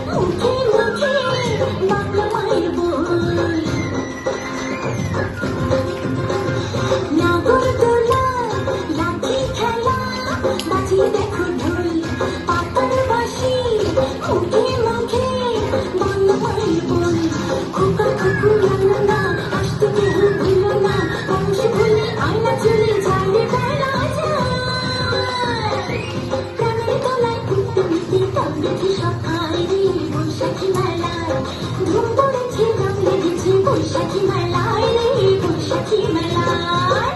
মুখে মুখে বাংলা মায়ের বই নাগরদোলা লাঠি খেলা বাজিয়ে দেখো ঢোল পাতার বাঁশি মুখে মুখে বাংলা মায়ের বই খোকা কাকু জানো না আসতে কেউ ভুলো না বংশ ভুলে আয়না চলে জালে বেড়া যায় প্রাণের তলায় উঠতে উঠতে তল দেখি সব আয় রে বৈশাখী মেলায় ধুম পড়েছে রং লেগেছে বৈশাখী মেলায় রে বৈশাখী মেলায়